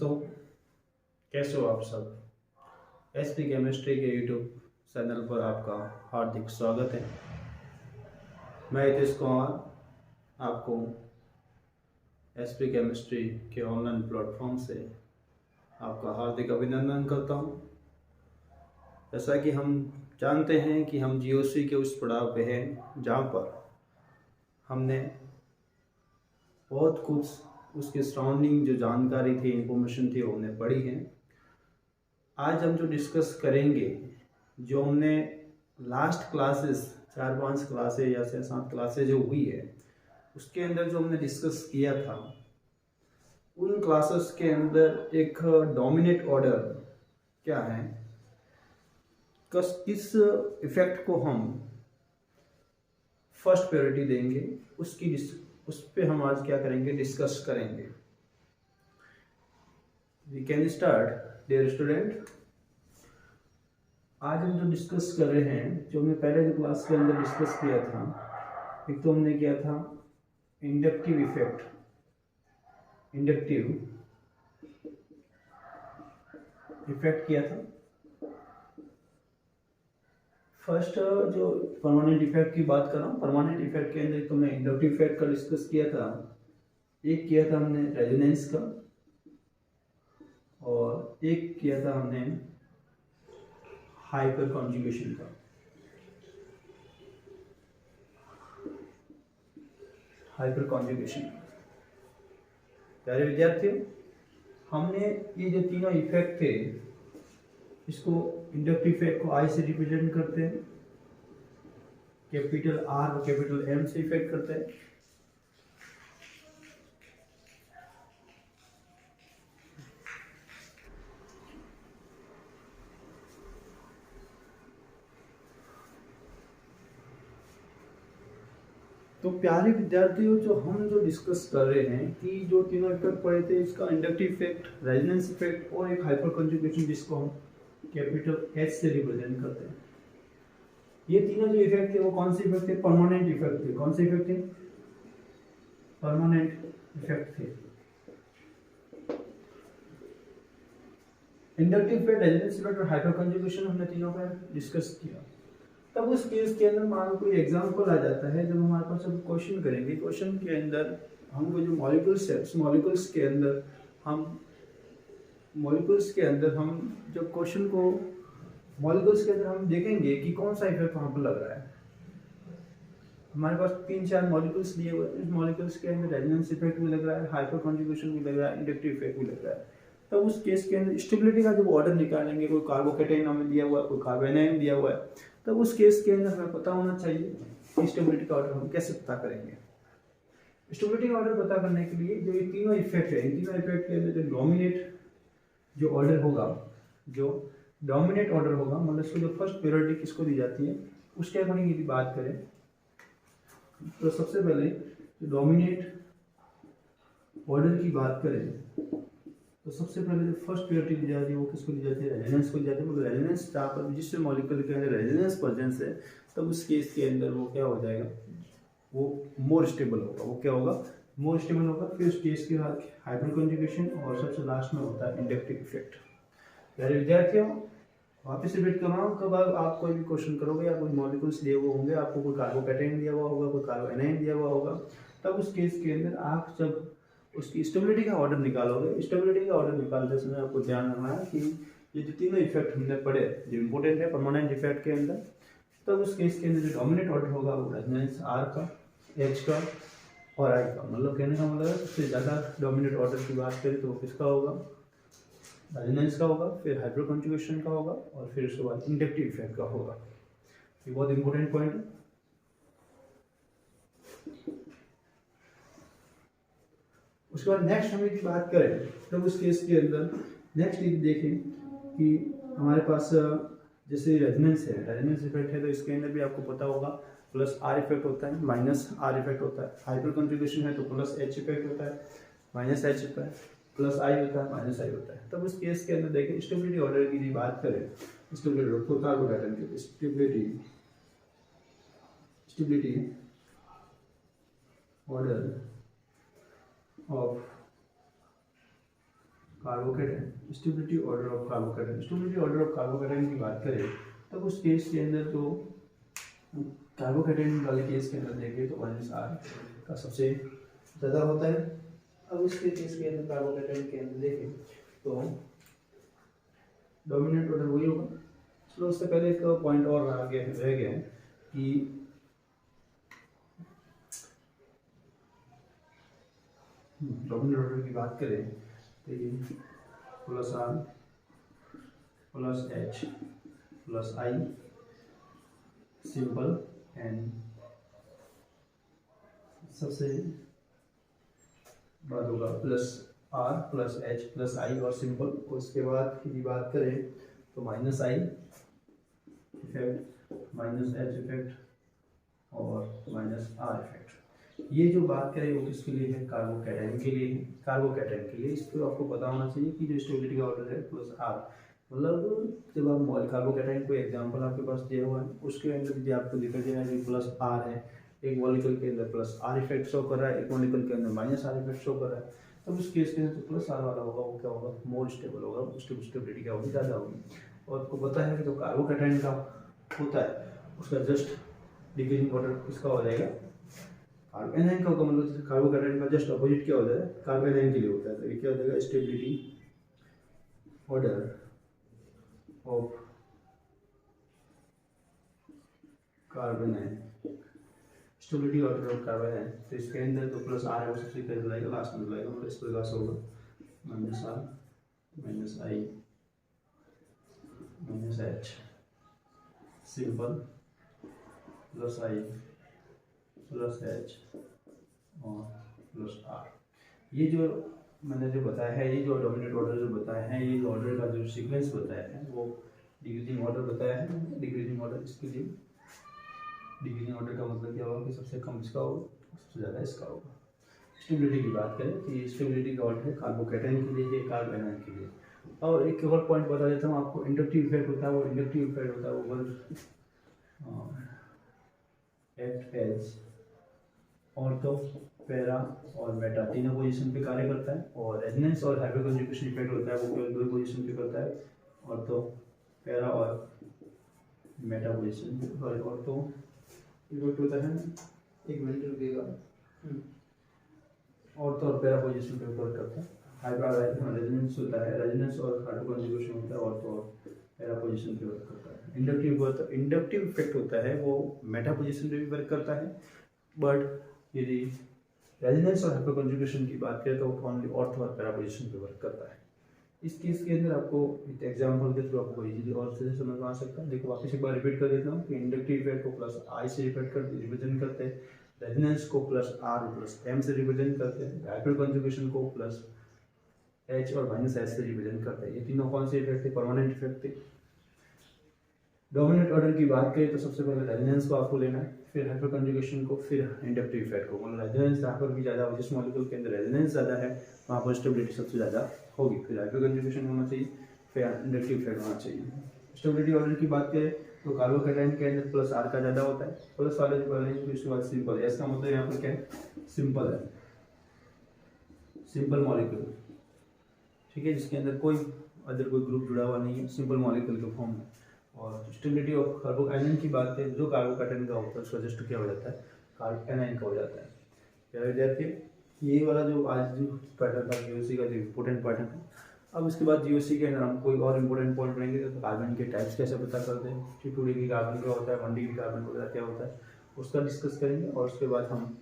दोस्तों, कैसे हो आप सब। एसपी केमिस्ट्री के यूट्यूब चैनल पर आपका हार्दिक स्वागत है। मैं हितेश कुमार आपको एसपी केमिस्ट्री के ऑनलाइन प्लेटफॉर्म से आपका हार्दिक अभिनंदन करता हूं। जैसा कि हम जानते हैं कि हम जीओसी के उस पड़ाव पे हैं जहां पर हमने बहुत कुछ उसके सराउंडिंग जो जानकारी थी, इंफॉर्मेशन थी, वो हमने पढ़ी है। आज हम जो डिस्कस करेंगे, जो हमने लास्ट क्लासेस 4-5 क्लासेस या 6-7 क्लासेस जो हुई है, उसके अंदर जो हमने डिस्कस किया था, उन क्लासेस के अंदर एक डोमिनेट ऑर्डर क्या है, किस इफेक्ट को हम फर्स्ट प्रायोरिटी देंगे, उस पे हम आज क्या करेंगे, डिस्कस करेंगे। We can start dear student. आज हम जो डिस्कस कर रहे हैं, जो हमने पहले जो क्लास के अंदर डिस्कस किया था, एक तो हमने किया था इंडक्टिव इफेक्ट, इंडक्टिव इफेक्ट किया था। फर्स्ट जो परमानेंट इफेक्ट की बात कर रहा हूँ, परमानेंट इफेक्ट के अंदर तो हमने इंडक्टिव इफेक्ट का डिस्कस किया था। एक किया था हमने रेजोनेंस का, और एक किया था हमने हाइपर कॉन्जुगेशन का। Hyper conjugation. प्यारे विद्यार्थियों, हमने ये जो तीनों इफेक्ट थे, इसको इंडक्टिव इफेक्ट को आई से रिप्रेजेंट करते हैं, कैपिटल आर और कैपिटल एम से इफेक्ट करते हैं। तो प्यारे विद्यार्थियों, जो डिस्कस कर रहे हैं कि जो तीनों इफेक्ट पढ़े थे, इसका इंडक्टिव इफेक्ट, रेजोनेंस इफेक्ट और एक हाइपर कंजुगेशन, जिसको हम कैपिटल एच से रिप्रेजेंट करते हैं। ये तीनों जो इफेक्ट थे वो कौन से इफेक्ट थे? परमानेंट इफेक्ट थे। कौन से इफेक्ट थे? परमानेंट इफेक्ट थे। इंडक्टिव इफेक्ट, रेजोनेंस इफेक्ट और हाइपर कंजुगेशन हमने तीनों का डिस्कस किया। तब उस केस के अंदर मान लो कोई एग्जांपल आ जाता है, जब हमारे पास अब क्वेश्चन करेंगे, क्वेश्चन के अंदर हमको जो मॉलिक्यूल्स है, उस मॉलिक्यूल्स के अंदर हम जब क्वेश्चन को मॉलिक्यूल्स के अंदर हम देखेंगे कि कौन सा इफेक्ट वहाँ पर लग रहा है। हमारे पास 3-4 मॉलिक्यूल्स दिए हुए हैं, इस मॉलिक्यूल्स के अंदर रेजोनेंस इफेक्ट भी लग रहा है, हाइपर कॉन्जुगेशन भी लग रहा है, इंडक्टिव इफेक्ट भी लग रहा है। तब उस केस के अंदर स्टेबिलिटी का जब ऑर्डर निकालेंगे, कोई कार्बोकेटाइन हमें दिया हुआ है, कोई कार्बोनाइन दिया हुआ है, तब उस केस के अंदर हमें पता होना चाहिए कि स्टेबिलिटी का ऑर्डर हम कैसे पता करेंगे। स्टेबिलिटी का ऑर्डर पता करने के लिए जो ये तीनों इफेक्ट है, इन तीनों इफेक्ट के अंदर जो डोमिनेट जो ऑर्डर होगा, जो डोमिनेट ऑर्डर होगा, मतलब इसको जो फर्स्ट प्रायोरिटी किसको दी जाती है, उसके अकॉर्डिंग यदि बात करें तो सबसे पहले जो डोमिनेट ऑर्डर की बात करें तो सबसे पहले जो फर्स्ट प्रायोरिटी दी जाती है वो किसको दी जाती है? रेजोनेंस को दी जाती है। मतलब रेजोनेंस जहाँ पर जिस मॉलिक्यूल के अंदर रेजोनेंस प्रेजेंस है, तब उस केस के अंदर वो क्या हो जाएगा, वो मोर स्टेबल होगा। वो क्या होगा? मोर स्टेबल होगा। फिर उस केस के बाद हाइपर कंजुगेशन, और सबसे लास्ट में होता है इंडक्टिव इफेक्ट। प्यारे विद्यार्थियों, वापस रिपीट कर रहा हूँ, कब आप कोई भी क्वेश्चन करोगे या कोई मॉलिक्यूल्स दिए हुए होंगे, आपको कोई कार्बोकेटाइन दिया हुआ होगा, कोई कार्बोनाइन दिया हुआ होगा, तब उस केस के अंदर आप जब उसकी स्टेबिलिटी का ऑर्डर निकालोगे, स्टेबिलिटी का ऑर्डर निकालते समय आपको ध्यान रखना है कि ये जो तीनों इफेक्ट हमने पढ़े, जो इंपॉर्टेंट है परमानेंट इफेक्ट के अंदर, तब उस केस के अंदर जो डोमिनेट ऑर्डर होगा वो रेजोनेंस आर का, एच का और आई का। मतलब कहने का मतलब है सबसे ज़्यादा डोमिनेट ऑर्डर की बात करें तो वो किसका होगा? रेजोनेंस का होगा, फिर हाइपर कंजुगेशन का होगा, और फिर उसके बाद इंडक्टिव इफेक्ट का होगा। ये बहुत इंपॉर्टेंट पॉइंट है। उसके बाद नेक्स्ट हम यदि बात करें, तब उस केस के अंदर नेक्स्ट यदि देखें कि हमारे पास जैसे रेजोनेंस है, रेजोनेंस इफेक्ट है, तो इसके अंदर भी आपको पता होगा प्लस आर इफेक्ट होता है, माइनस आर इफेक्ट होता है। हाइपर कंजुगेशन है तो प्लस एच इफेक्ट होता है, माइनस एच होता है, प्लस आई होता है, माइनस आई होता है। तब उस केस के अंदर देखें स्टेबिलिटी ऑर्डर की यदि बात करें, स्टेबिलिटी कार्बोकेटाइन की stability order of carbocation, stability order of carbocation. Stability order of carbocation की बात करें तो उस केस के अंदर तो कार्बोकेटाइन वाले केस के अंदर देखें तो -R का सबसे ज़्यादा होता है। अब उसके केस के अंदर कार्बोकेटाइन के अंदर देखें तो डोमिनेंट ऑर्डर वही होगा। तो उससे पहले एक पॉइंट और रह गया है कि डोमिनेंट ऑर्डर की बात करें तो ये +R +H +I simple and सबसे बाद होगा +R +H +I और सिंपल। उसके बाद की बात करें तो -I इफेक्ट -H इफेक्ट और -R इफेक्ट। ये जो बात करें वो किसके लिए है? कार्बोकेटाइन के लिए। कार्बोकेटाइन के लिए इसको आपको पता होना चाहिए कि जो स्टेबिलिटी का ऑर्डर है +R, मतलब जब आप कार्बोकेटाइन को एग्जांपल आपके पास दिया हुआ है उसके अंदर भी आपको दिखा जाएगा कि +R है, एक मॉलिक्यूल के अंदर +R इफेक्ट शो कर रहा है, एक मॉलिक्यूल के अंदर -R इफेक्ट शो कर रहा है। तब उस केस के अंदर जो +R वाला होगा वो क्या होगा? मोर स्टेबल होगा, उसकी स्टेबिलिटी क्या होगी? ज़्यादा होगी। और आपको पता है कि जो कार्बोकेटाइन का होता है उसका जस्ट डिक्रीजिंग ऑर्डर किसका हो जाएगा? कार्बोनाइन का होगा, मतलब कार्बोकेटाइन का जस्ट अपोजिट क्या हो जाएगा? कार्बोनाइन के लिए होता है। तो ये क्या हो जाएगा? Stability order of carbanion, stability order of carbanion. तो इसके अंदर तो +R है वो सबसे पहले लाएगा, लास्ट में लाएगा, मतलब इस प्रकार से होगा -R -I -H simple +I +H और +R। ये जो मैंने जो बताया है, ये जो डोमिनेंट ऑर्डर जो बताया है, ये ऑर्डर का जो सीक्वेंस बताया है वो डिक्रीजिंग ऑर्डर बताया है। डिक्रीजिंग ऑर्डर इसके लिए, डिक्रीजिंग ऑर्डर का मतलब क्या होगा कि सबसे कम इसका होगा, सबसे ज़्यादा इसका होगा। स्टेबिलिटी की बात करें तो ये स्टेबिलिटी का ऑर्डर है कार्बोकेटाइन के लिए, कार्बोनाइन के लिए। और एक और पॉइंट बता देता हूँ आपको, इंडक्टिव इफेक्ट होता है वो, इंडक्टिव इफेक्ट होता है वो एक्ट एज ऑर्थो, पैरा और मेटा तीनों पोजीशन पे कार्य करता है। और रेजोनेंस और हाइपरकंजुगेशन इफेक्ट होता है वो केवल दो पोजीशन पे करता है, ऑर्थो, पैरा और मेटा पोजीशन। ऑर्थो इफेक्ट होता है, एक मिनट रुकिएगा, ऑर्थो और पैरा पोजीशन पे वर्क करता है। हाइपर रेजोनेंस होता है, रेजोनेंस और हाइपरकंजुगेशन होता है, ऑर्थो और पैरा पोजीशन पे वर्क करता है। इंडक्टिव इफेक्ट होता है वो मेटा पोजीशन पे भी वर्क करता है, बट यदि रेजोनेंस और हाइपरकंजुगेशन की बात करें तो ओनली ऑर्थो और पैरा पोजीशन पे वर्क करता है। इस केस के अंदर आपको एक एग्जांपल के थ्रू आपको इजीली और से समझ में आ सकता है। देखो वापस एक बार रिपीट कर देता हूँ कि इंडक्टिव इफेक्ट को +I से इफेक्ट कर रिप्रेजेंट करते हैं, रेजोनेंस को +R +M से रिप्रेजेंट करते हैं, हाइपरकंजुगेशन को +H और -H से रिप्रेजेंट करते हैं। ये तीनों कौन से इफेक्ट थे? परमानेंट इफेक्ट थे। डोमिनेंट ऑर्डर की बात करें तो सबसे पहले रेजोनेंस को आपको लेना है, फिर हाइपरकंजुगेशन को, फिर इंडक्टिव इफेक्ट को। मतलब रेजोनेंस जहाँ पर भी ज़्यादा हो, जिस मॉलिक्यूल के अंदर रेजोनेंस ज़्यादा है वहाँ पर स्टेबिलिटी सबसे ज़्यादा होगी, फिर हाइपरकंजुगेशन होना चाहिए, फिर इंडक्टिव इफेक्ट होना चाहिए। स्टेबिलिटी ऑर्डर की बात करें तो कार्बोकेटाइन के अंदर +R का ज़्यादा होता है, प्लस वाले जो बनेंगे उसके बाद सिंपल है। इसका मतलब यहाँ पर क्या है? सिंपल है, सिंपल मॉलिक्यूल, ठीक है, जिसके अंदर कोई अदर कोई ग्रुप जुड़ा हुआ नहीं है, सिंपल मॉलिक्यूल के फॉर्म में। और स्टेबिलिटी ऑफ कार्बोकेटाइन की बात करें, जो कार्बोकेटाइन का होता है उसका जस्ट क्या हो जाता है? कार्बोकेटाइन का हो जाता है। क्या विद्यार्थी, ये वाला जो आज जो पैटर्न था जीओसी का, जो इम्पोर्टेंट पैटर्न है। अब इसके बाद जीओसी के अंदर हम कोई और इम्पोर्टेंट पॉइंट रहेंगे तो कार्बन के टाइप्स कैसे पता करते हैं, 2 डिग्री कार्बन क्या होता है, 1 डिग्री कार्बन वगैरह क्या होता है, उसका डिस्कस करेंगे। और उसके बाद हम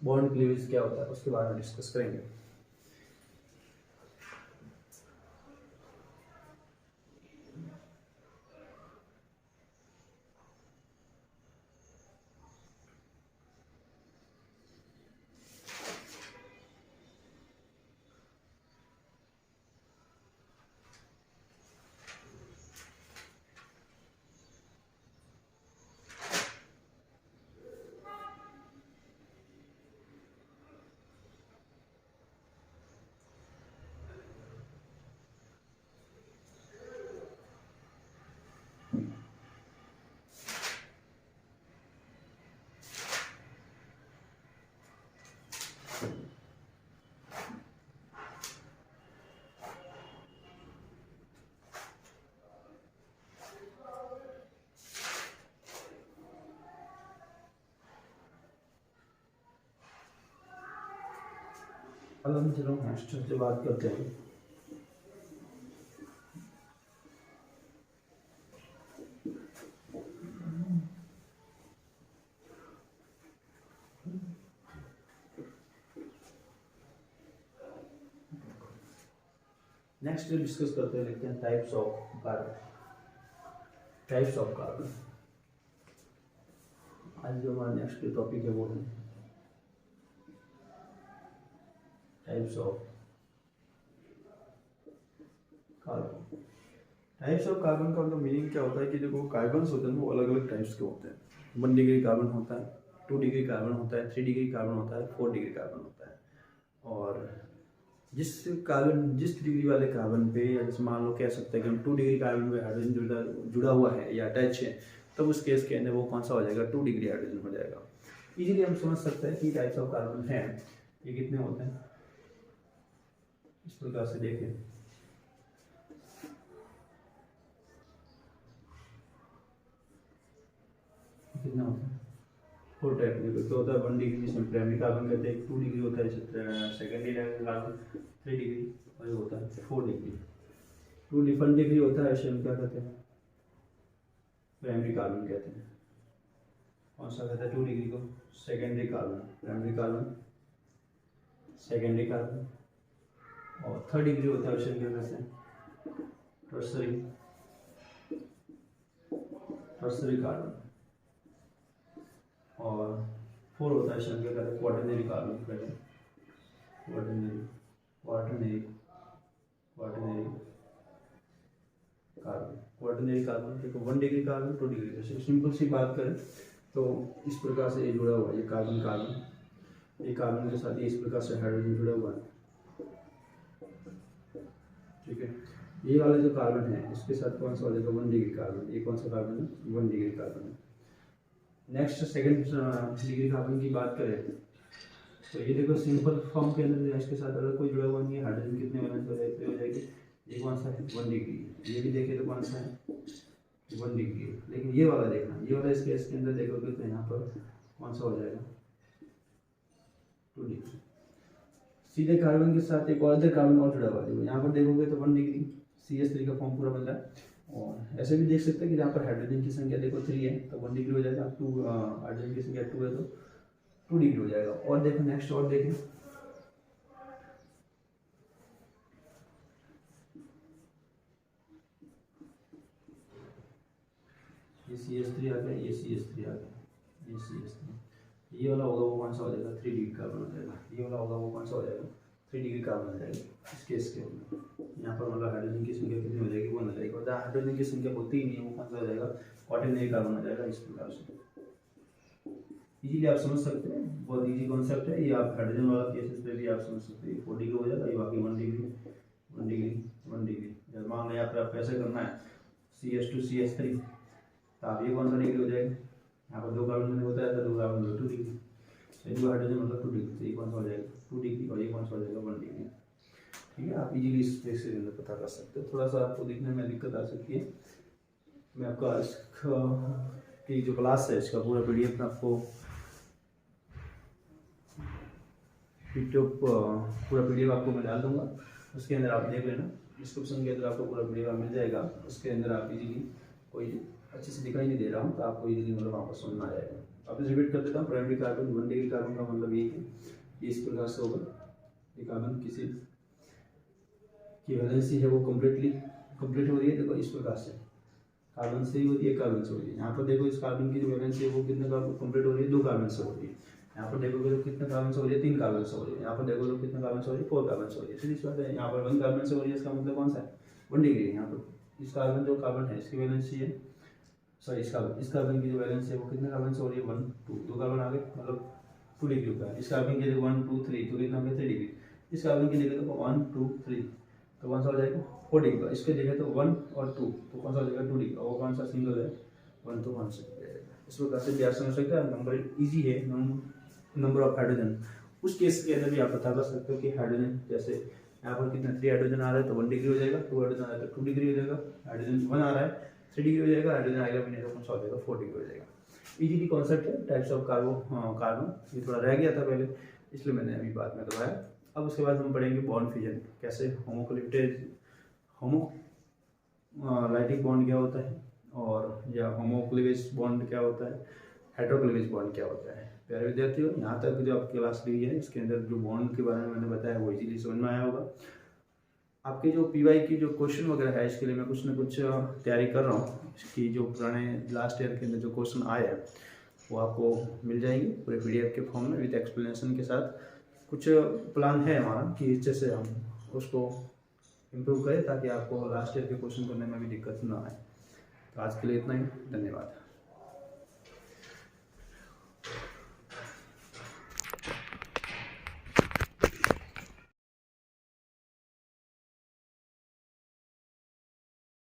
बॉन्ड क्लीवेज क्या होता है उसके बारे में डिस्कस करेंगे। अब हम चलो नेक्स्ट से बात करते हैं। नेक्स्ट डिस्कस करते हैं, लिखते हैं types of carbon. Types of carbon आज जो हमारा नेक्स्ट टॉपिक है वो है types of carbon. Types of carbon का मतलब मीनिंग क्या होता है कि देखो कार्बन्स होते हैं वो अलग अलग टाइप्स के होते हैं। 1 डिग्री कार्बन होता है, 2 डिग्री कार्बन होता है, 3 डिग्री कार्बन होता है, 4 डिग्री कार्बन होता है। और जिस डिग्री वाले कार्बन पे, या जैसे मान लो कह सकते हैं कि हम 2 डिग्री कार्बन पे हाइड्रोजन जुड़ा हुआ है या अटैच है, तब उस केस के अंदर वो कौन सा हो जाएगा, 2 डिग्री हाइड्रोजन हो जाएगा। इजीली हम समझ सकते हैं कि टाइप्स ऑफ कार्बन है ये कितने होते हैं। इस प्रकार से देखें, कितने होते हैं, 4 टाइप के तो होता है। 1 डिग्री जिसमें प्राइमरी कार्बन कहते हैं, 2 डिग्री होता है सेकेंडरी कार्बन, 3 डिग्री और ये होता है 4 डिग्री। 2 डिफरेंट डिग्री होता है, इसे हम क्या कहते हैं, प्राइमरी कार्बन कहते हैं। कौन सा कहता है 2 डिग्री को, secondary carbon, primary carbon, secondary carbon. और 3 डिग्री होता है, इसे क्या कहते हैं, टर्सरी कार्बन। और 4 होता है, इसे क्या कहते हैं, क्वाटरनरी कार्बन कहते हैं, क्वाटरनरी कार्बन। क्वाटरनरी कार्बन देखो 1 डिग्री कार्बन, 2 डिग्री। जैसे सिंपल सी बात करें तो इस प्रकार से ये जुड़ा हुआ है, ये कार्बन के साथ ये इस प्रकार से हाइड्रोजन जुड़ा हुआ है, ठीक है। ये वाला जो कार्बन है इसके साथ कौन सा हो जाएगा, 1 डिग्री कार्बन। ये कौन सा कार्बन है, 1 डिग्री कार्बन है। नेक्स्ट सेकेंड डिग्री कार्बन की बात करें तो ये देखो सिंपल फॉर्म के अंदर इसके साथ अगर कोई जुड़ा हुआ नहीं है, हाइड्रोजन कितने वैलेंस हो जाएगी, ये कौन सा है, 1 डिग्री। ये भी देखे तो कौन सा है, 1 डिग्री। लेकिन ये वाला देखना, ये वाला इस केस के अंदर देखोगे तो यहाँ पर कौन सा हो जाएगा, 2 डिग्री। सीधे कार्बन के साथ एक और कार्बन और जुड़ा हुआ है, यहाँ पर देखोगे तो 1 डिग्री, CH3 का फॉर्म पूरा बन रहा है। और ऐसे भी देख सकते हैं कि जहाँ पर हाइड्रोजन की संख्या देखो 3 है तो 1 डिग्री हो जाएगा, 2 हाइड्रोजन की संख्या 2 है तो 2 डिग्री हो जाएगा। और देखो नेक्स्ट और देखें, ये CH3 आ गया, ये CH3 आ गया, ये CH3। ये वाला होगा वो कौन सा हो जाएगा, 3 डिग्री कार्बन हो जाएगा। ये वाला होगा वो कौन सा हो जाएगा, 3 डिग्री कार्बन हो जाएगा। इस केस के अंदर यहाँ पर मतलब हाइड्रोजन की संख्या कितनी हो जाएगी, 1 हो जाएगी। और जहाँ हाइड्रोजन की संख्या होती ही नहीं है वो कौन सा हो जाएगा, क्वाटरनरी कार्बन हो जाएगा। इस प्रकार से इजीली आप समझ सकते हैं, बहुत इजी कॉन्सेप्ट है ये। आप हाइड्रोजन वाला केसेस पे भी आप समझ सकते हैं। 4 डिग्री हो जाएगा, ये बाकी 1 डिग्री, 1 डिग्री, 1 डिग्री। जब मान लें आप ऐसे करना है CH2 CH3 तो आप ये कौन सा डिग्री हो जाएगा, यहाँ पर 2 कार्बन होता है तो 2 कार्बन 2 डिग्री, 2 हाइड्रोजन मतलब 2 डिग्री। तो ये कौन सा हो जाएगा, 2 डिग्री। और ये कौन सा हो जाएगा, 1 डिग्री, ठीक है। आप इजीली इस केस के अंदर पता कर सकते हो। थोड़ा सा आपको दिखने में दिक्कत आ सकती है, मैं आपका इसकी जो क्लास है इसका पूरा PDF में आपको पूरा PDF आपको मैं डाल दूंगा, उसके अंदर आप देख लेना। डिस्क्रिप्शन के अंदर आपको पूरा PDF मिल जाएगा, उसके अंदर आप इजीली, कोई अच्छे से दिखाई नहीं दे रहा हूँ तो आपको इजीली मतलब वहाँ पर समझ में आ जाएगा। आप रिपीट कर देता हूँ, प्राइमरी कार्बन 1 डिग्री कार्बन का मतलब ये है, ये इस प्रकार से होगा। ये कार्बन किसी की वैलेंसी है वो कंप्लीट हो रही है, देखो इस प्रकार से कार्बन से ही होती है, कार्बन से होती है। यहाँ पर देखो इस कार्बन की जो वैलेंसी है वो कितने कंप्लीट हो रही है, 2 कार्बन से हो रही है। यहाँ पर देखोगे तो कितने कार्बन से हो रही है, 3 कार्बन से हो रही है। यहाँ पर देखो तो कितने कार्बन से हो रही है, 4 कार्बन से हो रही है। सीधी सी बात है, यहाँ पर 1 कार्बन से हो रही है, इसका मतलब कौन सा है, 1 डिग्री। यहाँ पर इस कार्बन जो कार्बन है इसकी वैलेंसी है, सॉरी इस कार्बन की जो वैलेंसी है वो कितने कार्बन से हो रही है, 1 2 कार्बन आ गए मतलब 2 डिग्री होगा। इस कार्बन के लिए 1 2 3 तो कितना हो गया, 3 डिग्री। इस कार्बन के लिए देखो 1 2 3 तो कौन सा हो जाएगा, 4 डिग्री। इसके जगह तो 1 और 2 तो कौन सा हो जाएगा, 2 डिग्री। और कौन सा सिंगल है, 1 तो 1 से इस प्रकार से भी आप समझ सकते हैं। नंबर ईजी है, नंबर ऑफ हाइड्रोजन। उस केस के अंदर भी आप पता कर सकते हो कि हाइड्रोजन जैसे यहाँ पर कितना 3 हाइड्रोजन आ रहा है तो 1 डिग्री हो जाएगा, 2 हाइड्रोजन आ रहा है तो 2 डिग्री हो जाएगा, हाइड्रोजन 1 आ रहा है 3 डिग्री हो जाएगा, हाइड्रोजन आएगा भी नहीं तो कौन सा हो जाएगा, 4 डिग्री हो जाएगा। इजीली कॉन्सेप्ट है टाइप्स ऑफ कार्बन। ये थोड़ा रह गया था पहले इसलिए मैंने अभी बाद में दोहराया। अब उसके बाद हम पढ़ेंगे बॉन्ड फिजन, कैसे होमोलाइटिक बॉन्ड क्या होता है, और या होमोक्लीवेज बॉन्ड क्या होता है, हेटेरोक्लीवेज बॉन्ड क्या होता है। प्यारे विद्यार्थियों, यहाँ तक जो आप क्लास ली है इसके अंदर जो बॉन्ड के बारे में मैंने बताया वो इजीली समझ में आया होगा। आपके जो पीवाई की जो क्वेश्चन वगैरह है इसके लिए मैं कुछ ना कुछ तैयारी कर रहा हूँ। इसकी जो पुराने लास्ट ईयर के अंदर जो क्वेश्चन आए हैं वो आपको मिल जाएंगे पूरे PDF के फॉर्म में विद एक्सप्लेनेशन के साथ। कुछ प्लान है हमारा कि इस से हम उसको इम्प्रूव करें ताकि आपको लास्ट ईयर के क्वेश्चन करने में भी दिक्कत ना आए। तो आज के लिए इतना ही, धन्यवाद।